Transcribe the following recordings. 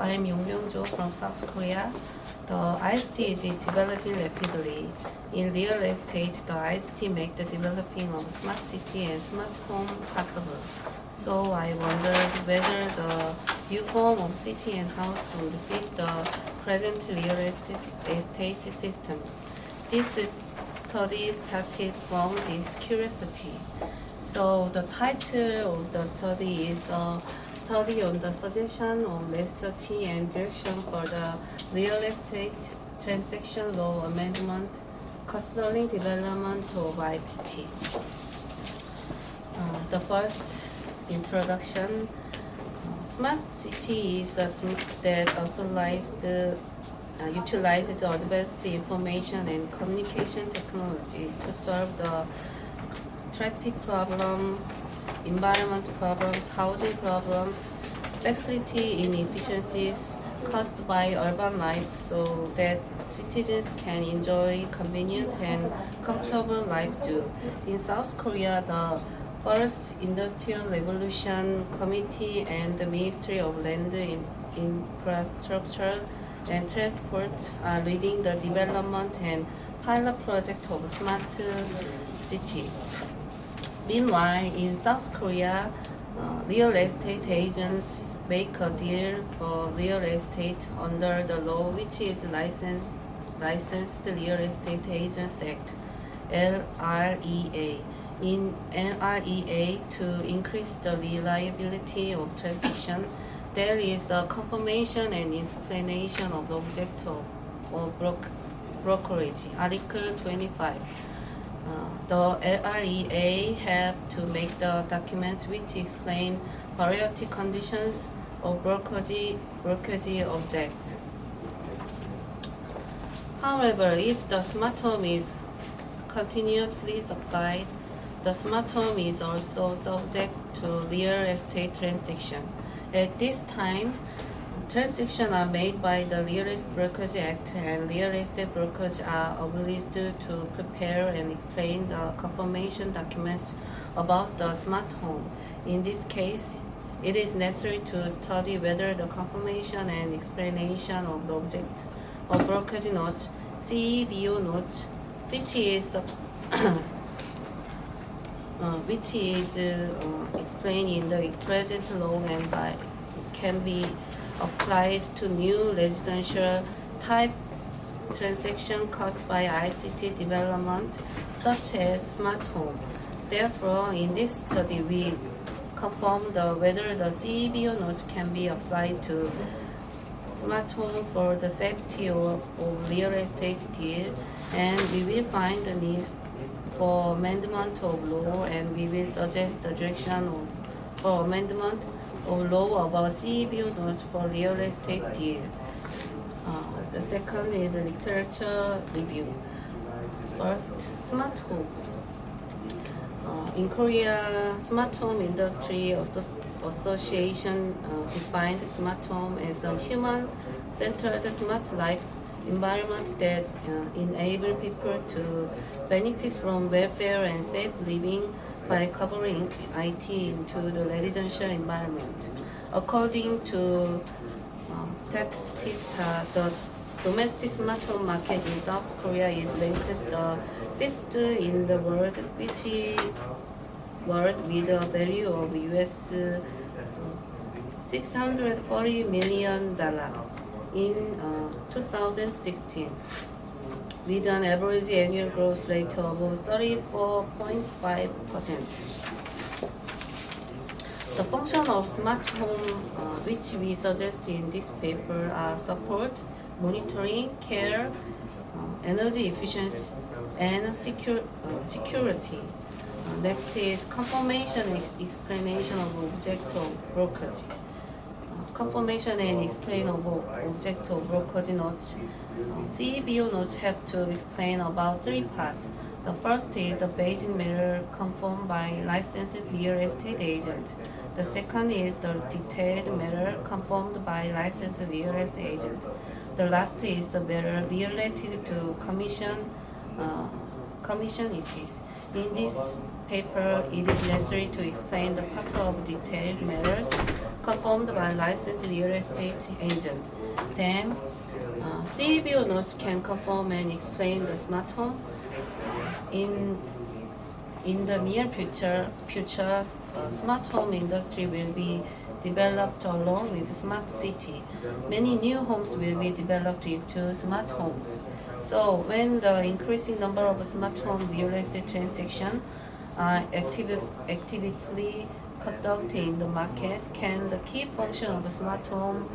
I am Yong from South Korea. The ICT is developing rapidly. In real estate, the ICT make the developing of smart city and smart home possible. So I wondered whether the new form of city and house would fit the present real estate systems. This study started from this curiosity. So the title of the study is a study on the suggestion of necessity and direction for the real estate transaction law amendment concerning development of ICT. The first introduction. Smart city is a that utilizes the advanced information and communication technology to solve the traffic problems, environment problems, housing problems, facility inefficiencies caused by urban life so that citizens can enjoy convenient and comfortable life too. In South Korea, the First Industrial Revolution Committee and the Ministry of Land Infrastructure and Transport are leading the development and pilot project of smart city. Meanwhile, in South Korea, real estate agents make a deal for real estate under the law, which is Licensed Real Estate Agents Act, LREA. In LREA, to increase the reliability of transaction, there is a confirmation and explanation of the object of brokerage, Article 25. The LREA have to make the documents which explain variety conditions of brokerage object. However, if the smart home is continuously supplied, the smart home is also subject to real estate transaction. At this time, transactions are made by the Real Estate Brokerage Act, and real estate brokers are obliged to prepare and explain the confirmation documents about the smart home. In this case, it is necessary to study whether the confirmation and explanation of the object of brokerage notes, CBO notes, which is explained in the present law and can be applied to new residential type transaction caused by ICT development, such as smart home. Therefore, in this study, we confirmed whether the CBO notes can be applied to smart home for the safety of real estate deal, and we will find the need for amendment of law, and we will suggest the direction for amendment of law about CBO notes for real estate deal. The second is literature review. First, smart home. In Korea, Smart Home Industry Association defined smart home as a human-centered smart life environment that enable people to benefit from welfare and safe living by covering IT into the residential environment. According to Statista, the domestic smart home market in South Korea is ranked the fifth in the world, with a value of US $640 million in 2016, with an average annual growth rate of 34.5%. The function of smart home, which we suggest in this paper, are support, monitoring, care, energy efficiency, and security. Next is confirmation and explanation of object of brokerage. Confirmation and explain of object of brokerage notes. CBO notes have to explain about three parts. The first is the basic matter confirmed by licensed real estate agent. The second is the detailed matter confirmed by licensed real estate agent. The last is the matter related to commission it is. In this paper, it is necessary to explain the part of detailed matters confirmed by licensed real estate agent. Then, CBO notes can confirm and explain the smart home. In the near future, smart home industry will be developed along with smart city. Many new homes will be developed into smart homes. So when the increasing number of smart home real estate transactions are actively conducted in the market, can the key function of a smart home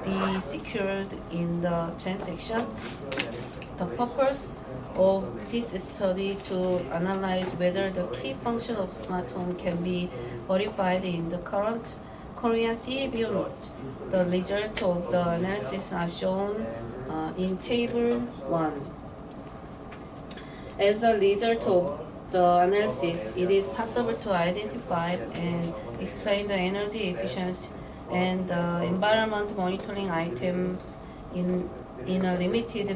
be secured in the transaction? The purpose of this study to analyze whether the key function of smart home can be verified in the current Korean CBO notes. The results of the analysis are shown in Table 1. As a result of the analysis, it is possible to identify and explain the energy efficiency and environment monitoring items in a limited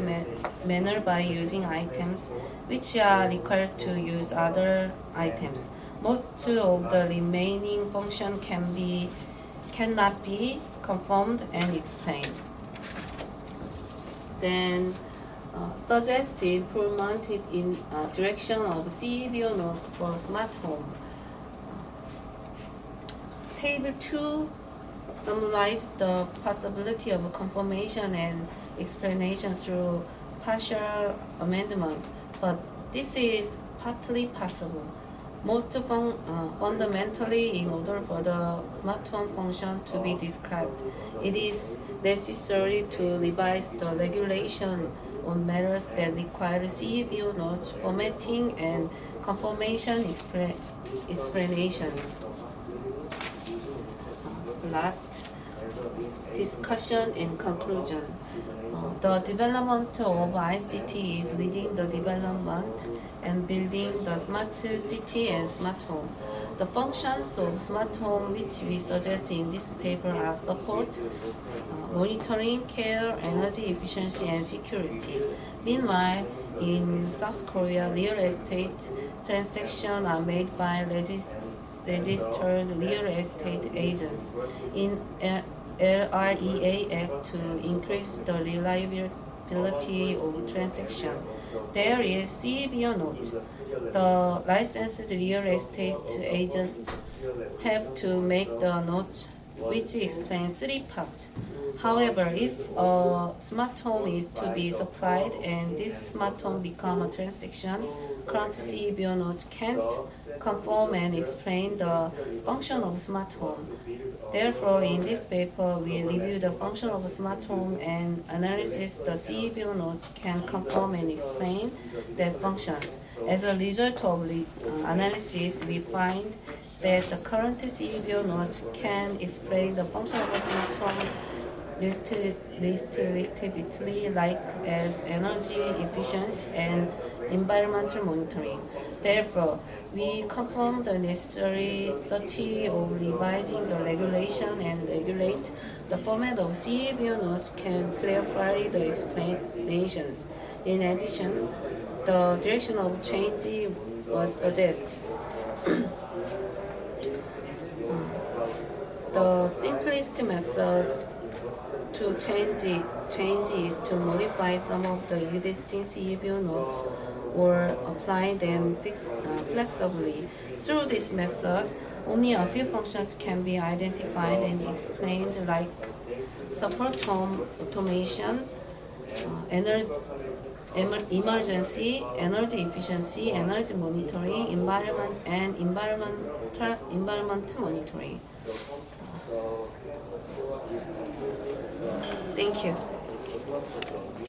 manner by using items which are required to use other items. Most of the remaining function cannot be confirmed and explained. Then suggest improvement in direction of CBO nodes for smart home. Table 2 summarizes the possibility of confirmation and explanation through partial amendment, but this is partly possible. Most fundamentally, in order for the smart home function to be described, it is necessary to revise the regulation on matters that require CBO notes formatting and confirmation explanations. Last, discussion and conclusion. The development of ICT is leading the development and building the smart city and smart home. The functions of smart home which we suggest in this paper are support, monitoring, care, energy efficiency, and security. Meanwhile, in South Korea, real estate transactions are made by registered real estate agents in LREA Act to increase the reliability of transaction. There is CBO note. The licensed real estate agents have to make the note which explains 3 parts. However, if a smart home is to be supplied and this smart home become a transaction, current CBO notes can't confirm and explain the function of smart home. Therefore, in this paper, we review the function of a smart home and analysis the CBO notes can confirm and explain that functions. As a result of the analysis, we find that the current CBO notes can explain the function of a smart home restrictively, like as energy efficiency and environmental monitoring. Therefore, we confirm the necessity of revising the regulation and regulate the format of CBO notes can clarify the explanations. In addition, the direction of change was suggested. The simplest method to change is to modify some of the existing CBO notes or apply them flexibly. Through this method, only a few functions can be identified and explained, like support home automation, emergency, energy efficiency, energy monitoring, environment monitoring. Thank you.